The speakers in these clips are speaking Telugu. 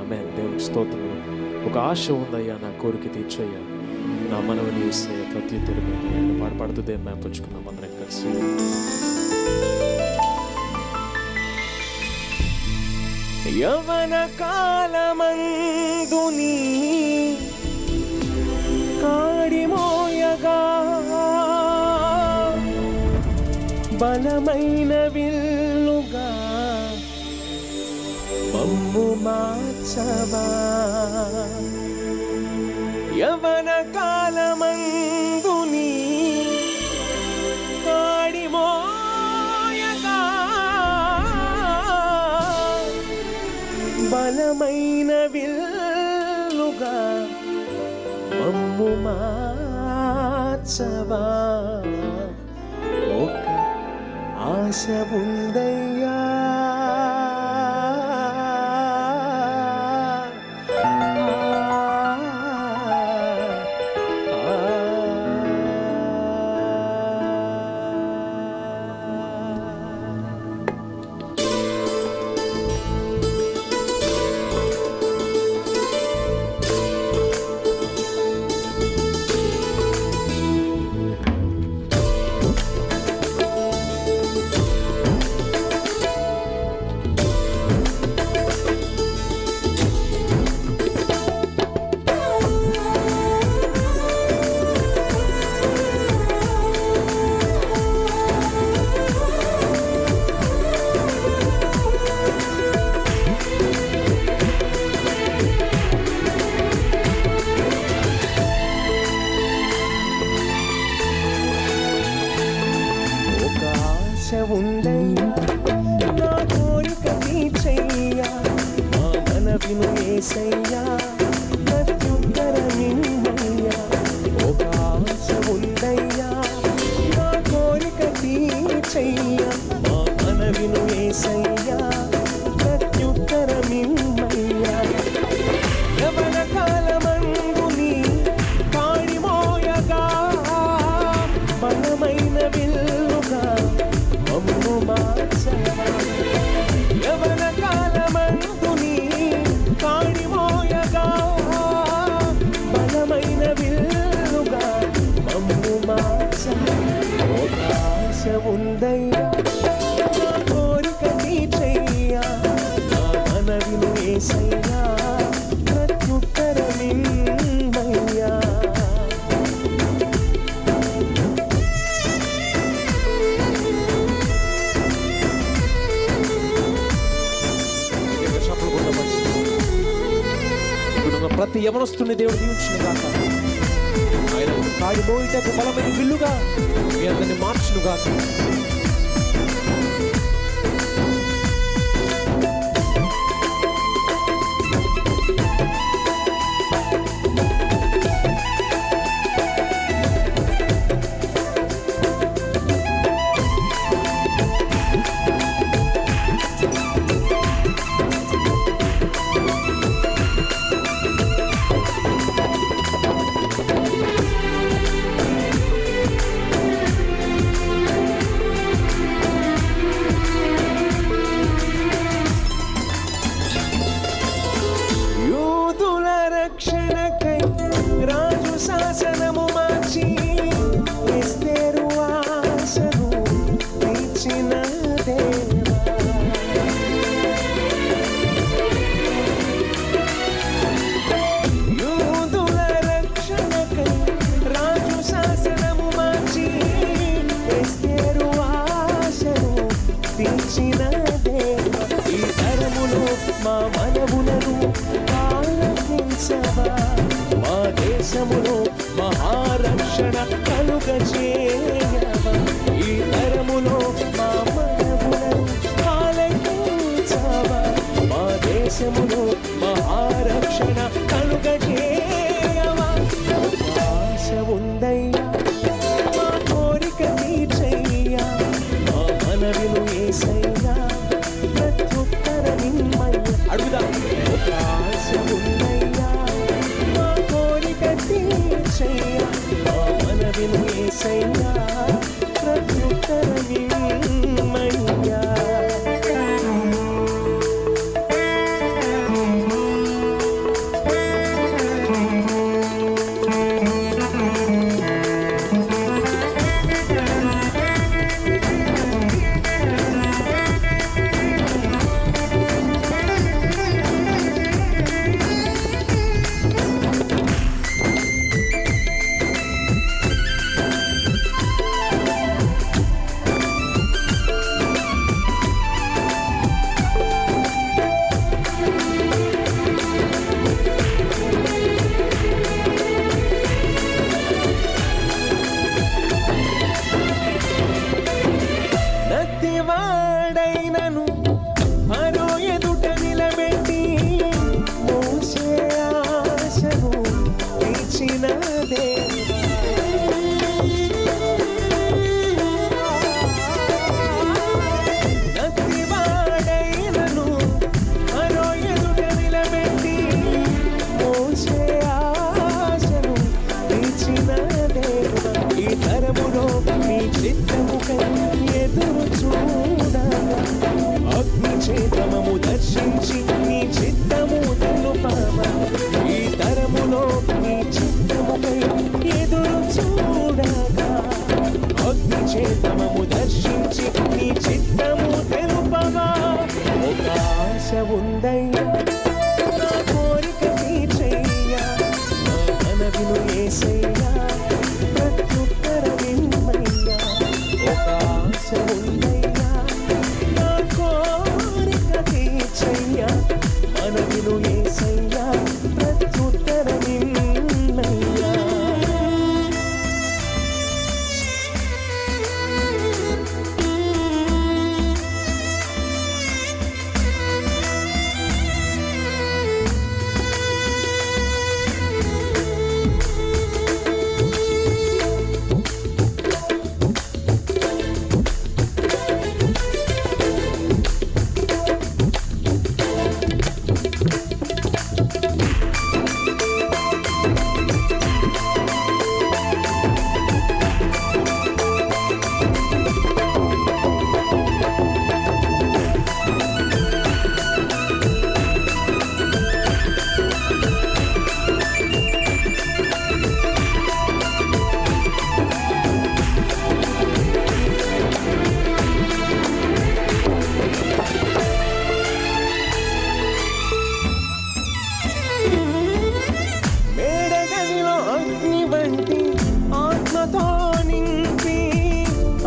ఆమేన్. దేవునికి స్తోత్రం. ఒక ఆశ ఉందయ్యా, నా కోరిక తీర్చయ్యా, నా మనవని ఇస్తే ప్రత్యుత్తరమేమి అని పాడుతూ దేవుని మేపంచుకున్నాం అందరం కలిసి. యవన కాలమందు నీ కాడిమోయగా బలమైన విల్లుగా మమ్ము మార్చవా. యవన కాలమందు నీ కాడిమోయగా బలమైన విల్లుగా మమ్ము మార్చవా. ఒక ఆశ ఉందయ్యా, ఉందయ్యా, నా కోరిక తీర్చయ్యా, మా మనవిను యేసయ్యా, ప్రత్యుత్తరమిమ్మయ్యా. ఒక ఆశ ఉందయ్యా, నా కోరిక తీర్చయ్యా, మా మనవిను యేసయ్యా, ప్రత్యుత్తరమిమ్మయ్యా. యవన కాలమందు నీ కాడిమోయగా బలమైన విల్లుగా మమ్ము మార్చవా. యవన కాలమందు నీ కాడిమోయగా బలమైన విల్లుగా మమ్ము మార్చవా. ఒక ఆశ ఉందయ్యా, నా కోరిక తీర్చయ్యా, నా మనవిను యేసయ్యా, ప్రత్యుత్తరమిమ్మయ్యా. ప్రతి యవనస్తుని దేవుడు దీవించును గాక. ఆయన కాడిమోయుటకు బలమైన విల్లుగా మీ అందరిని మార్చును గాక. రక్షణకై రాజు శాసనము మార్చి ఎస్తేరు ఆశను తీర్చిన దేవా. యూదుల రక్షణకై రాజు శాసనము మార్చి ఎస్తేరు ఆశను తీర్చిన దేవా. ఈ తరములో మా మనవులను మా దేశములో మహారక్షణ కలుగజేయవా. ఈ తరములో మా మనవులను ఆలకించవా. మా దేశములో మహారక్షణ కలుగజేయవా. ఆశ ఉందయ్యా, మా కోరిక తీర్చయ్యా, మా మనవిను యేసయ్యా, ప్రత్యుత్తరమిమ్మయ్యా. అడుగుదాం. ఒక ఆశ ఉందయ్యా, మా కోరిక తీర్చయ్యా, మా మనవిను యేసయ్యా, ప్రత్యుత్తరమిమ్మయ్యా. యేసయ్యా ప్రత్యుత్తరమిమ్మయ్యా. మేడగదిలో అగ్ని వంటి ఆత్మతో నింపి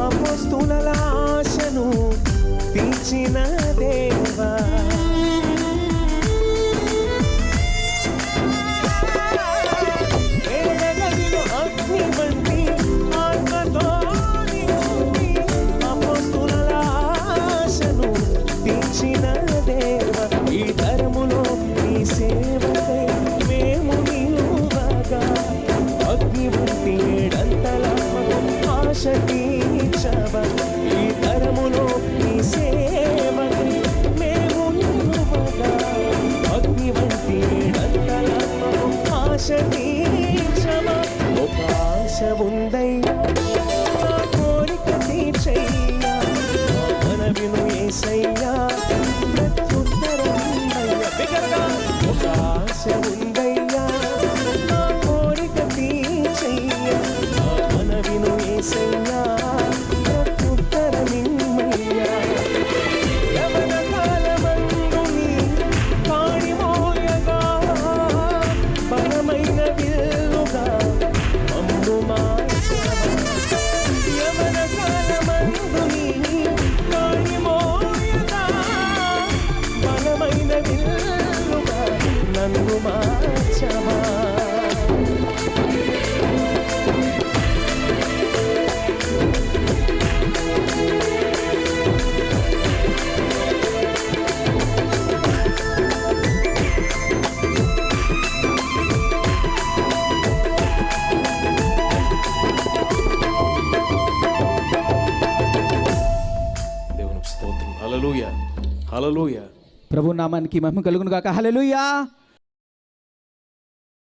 అపోస్తుల ఆశను తీర్చిన దేవా, మేడగదిలో అగ్ని వంటి ఆత్మతో నింపి అపోస్తుల ఆశను తీర్చిన దేవా, ఈ తరములో నీ సేవకై మేము నిలువగా అగ్ని వంటి ఏడంతలాత్మకు ఆశ తీర్చవా. ఈ తరములో నీ సేవకై మేము నిలువగా అగ్ని వంటి ఏడంతలాత్మకు ఆశ తీర్చవా. ఒక ఆశ ఉందయ్యా, నా కోరిక తీర్చయ్యా, నా మనవిను యేసయ్యా ప్రత్యుత్తరమిమ్మయ్యా. బిగ్గరగా ఒక ఆశ ఉందయ్యా, నా కోరిక తీర్చయ్యా, నా మనవిను యేసయ్యా ప్రత్యుత్తరమిమ్మయ్యా. యవన కాలమందు నీ కాడి మోయగా బలమైన విల్లుగా మమ్ము మార్చవా. యవన కాలమందు నీ కాడి మోయగా బలమైన విల్లుగా నన్ను మార్చవా. దేవునికి స్తోత్రం. హల్లెలూయా, హల్లెలూయా. ప్రభు నామానికి మహిమ కలుగును గాక. హల్లెలూయా.